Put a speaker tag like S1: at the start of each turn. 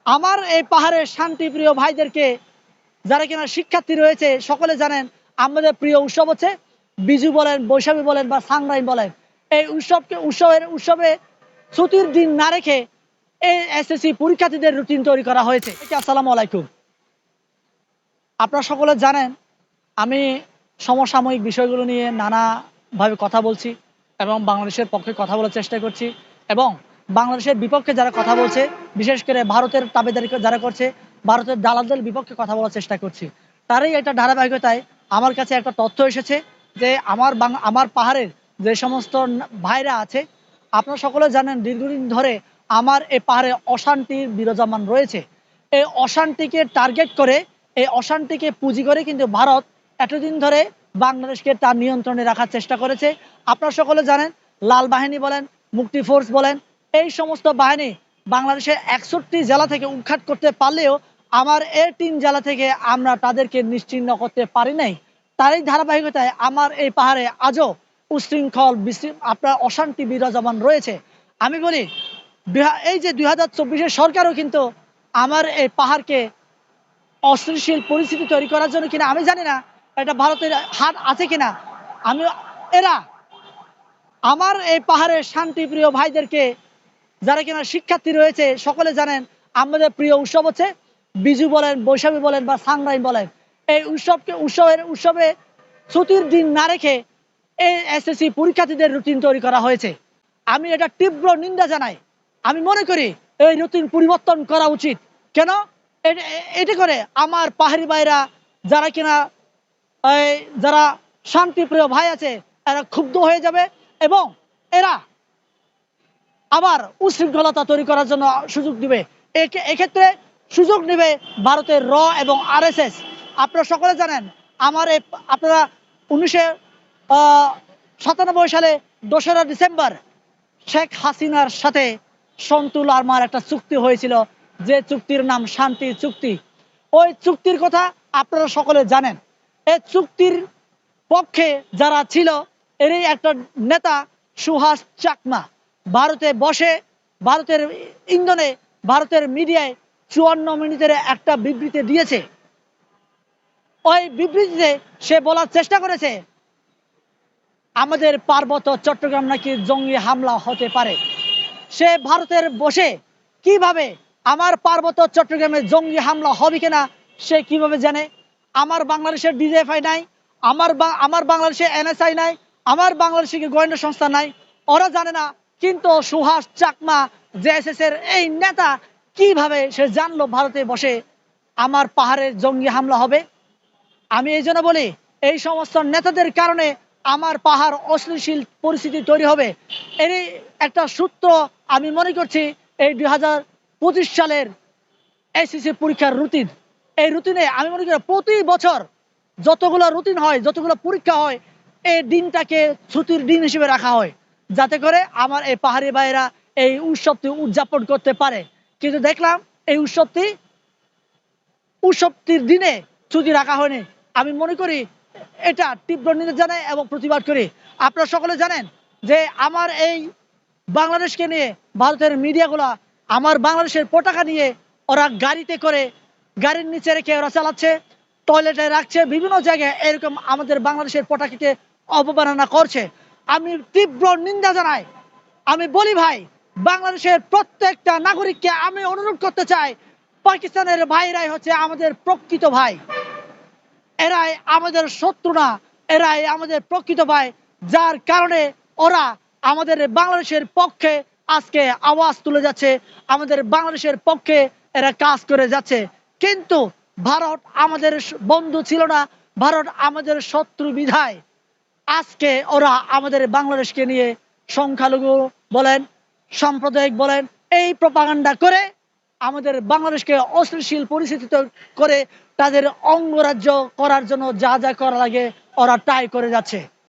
S1: আমার এই পাহাড়ের শান্তিপ্রিয় ভাইদেরকে যারা কিনা শিক্ষার্থী রয়েছে সকলে জানেন আমাদের প্রিয় উৎসব হচ্ছে বিজু বলেন, বৈশাখী বলেন বা সাংরাইন বলেন। এই উৎসবে ছুটির দিন না রেখে এই এসএসসি পরীক্ষার্থীদের রুটিন তৈরি করা হয়েছে। আসসালামু আলাইকুম। আপনারা সকলে জানেন আমি সমসাময়িক বিষয়গুলো নিয়ে নানাভাবে কথা বলছি এবং বাংলাদেশের পক্ষে কথা বলার চেষ্টা করছি এবং বাংলাদেশের বিপক্ষে যারা কথা বলছে, বিশেষ করে ভারতের তাবেদারি যারা করছে, ভারতের দালালদের বিপক্ষে কথা বলার চেষ্টা করছি। তারই একটা ধারাবাহিকতায় আমার কাছে একটা তথ্য এসেছে যে আমার পাহাড়ের যে সমস্ত ভাইরা আছে, আপনারা সকলে জানেন দীর্ঘদিন ধরে আমার এই পাহাড়ে অশান্তির বিরাজমান রয়েছে। এই অশান্তিকে টার্গেট করে, এই অশান্তিকে পুঁজি করে কিন্তু ভারত এতদিন ধরে বাংলাদেশকে তার নিয়ন্ত্রণে রাখার চেষ্টা করেছে। আপনারা সকলে জানেন লাল বাহিনী বলেন, মুক্তি ফোর্স বলেন, এই সমস্ত বাহিনী বাংলাদেশের 61 জেলা থেকে উৎখাত করতে পারলেও আমার এই 3 জেলা থেকে আমরা তাদেরকে নিশ্চিহ্ন করতে পারি নাই। তারই ধারাবাহিকতায় আমার এই পাহাড়ে আজও উশৃঙ্খল আপনার অশান্তি বিরাজমান রয়েছে। আমি বলি এই যে 2024-এর সরকারও কিন্তু আমার এই পাহাড়কে অস্থিতিশীল পরিস্থিতি তৈরি করার জন্য কিনা আমি জানি না, এটা ভারতের হাত আছে কিনা। আমি এরা আমার এই পাহাড়ের শান্তিপ্রিয় ভাইদেরকে যারা কিনা শিক্ষার্থী রয়েছে সকলে জানেন আমাদের প্রিয় উৎসব হচ্ছে বিজু বলেন, বৈশাখী বলেন বা সাংরাইন বলেন। এই উৎসবে ছুটির দিন না রেখে এই এসএসসি পরীক্ষার্থীদের রুটিন তৈরি করা হয়েছে। আমি এটা তীব্র নিন্দা জানাই। আমি মনে করি এই রুটিন পরিবর্তন করা উচিত। কেন? এটি করে আমার পাহাড়ি ভাইরা যারা কিনা যারা শান্তিপ্রিয় ভাই আছে এরা ক্ষুব্ধ হয়ে যাবে এবং এরা আবার উশৃঙ্খলতা তৈরি করার জন্য সুযোগ দিবে। এক্ষেত্রে সুযোগ নেবে ভারতের এবং আরএসএস। আপনারা সকলে জানেন আপনারা 1997 সালে 2রা ডিসেম্বর শেখ হাসিনার সাথে সন্তুল আরমার একটা চুক্তি হয়েছিল, যে চুক্তির নাম শান্তি চুক্তি। ওই চুক্তির কথা আপনারা সকলে জানেন। এই চুক্তির পক্ষে যারা ছিল এরই একটা নেতা সুহাস চাকমা ভারতে বসে ভারতের ইন্ধনে ভারতের মিডিয়ায় 54 মিনিটের একটা বিবৃতি দিয়েছে। ওই বিবৃতিতে সে বলার চেষ্টা করেছে আমাদের পার্বত্য চট্টগ্রাম নাকি জঙ্গি হামলা হতে পারে। সে ভারতের বসে কিভাবে আমার পার্বত্য চট্টগ্রামে জঙ্গি হামলা হবে কিনা সে কিভাবে জানে? আমার বাংলাদেশের ডিজিএফআই নাই, আমার বাংলাদেশে এনএসআই নাই, আমার বাংলাদেশের গোয়েন্দা সংস্থা নাই, ওরা জানে না। কিন্তু সুহাস চাকমা জেএসএস এর এই নেতা কিভাবে সে জানলো ভারতে বসে আমার পাহাড়ে জঙ্গি হামলা হবে? আমি এই জন্য বলি এই সমস্ত নেতাদের কারণে আমার পাহাড় অস্থিতিশীল পরিস্থিতি তৈরি হবে। এরই একটা সূত্র আমি মনে করছি এই 2025 সালের এসএসসি পরীক্ষার রুটিন। এই রুটিনে আমি মনে করি প্রতি বছর যতগুলো রুটিন হয়, যতগুলো পরীক্ষা হয়, এই দিনটাকে ছুটির দিন হিসেবে রাখা হয় যাতে করে আমার এই পাহাড়ি ভাইয়েরা এই উৎসবটি উদযাপন করতে পারে। কিন্তু দেখলাম এই উৎসবটির দিনে ছুটি রাখা হয়নি। আমি মনে করি এটা তীব্র নিন্দা জানাই এবং প্রতিবাদ করি। আপনারা সকলে জানেন যে আমার এই বাংলাদেশকে নিয়ে ভারতের মিডিয়াগুলা আমার বাংলাদেশের পতাকা নিয়ে ওরা গাড়িতে করে গাড়ির নিচে রেখে ওরা চালাচ্ছে, টয়লেটে রাখছে, বিভিন্ন জায়গায় এরকম আমাদের বাংলাদেশের পতাকাকে অবমাননা করছে। আমি তীব্র নিন্দা জানাই। আমি বলি ভাই, বাংলাদেশের প্রত্যেকটা নাগরিককে আমি অনুরোধ করতে চাই, পাকিস্তানের ভাইরাই হচ্ছে আমাদের প্রকৃত ভাই, এরাই আমাদের শত্রু না, এরাই আমাদের প্রকৃত ভাই। যার কারণে ওরা আমাদের বাংলাদেশের পক্ষে আজকে আওয়াজ তুলে যাচ্ছে, আমাদের বাংলাদেশের পক্ষে এরা কাজ করে যাচ্ছে। কিন্তু ভারত আমাদের বন্ধু ছিল না, ভারত আমাদের শত্রু বিধায় আজকে ওরা আমাদের বাংলাদেশকে নিয়ে সংখ্যালঘু বলেন, সাম্প্রদায়িক বলেন, এই প্রপাগান্ডা করে আমাদের বাংলাদেশকে অস্থিতিশীল পরিস্থিতি করে তাদের অঙ্গরাজ্য করার জন্য যা যা করা লাগে ওরা তাই করে যাচ্ছে।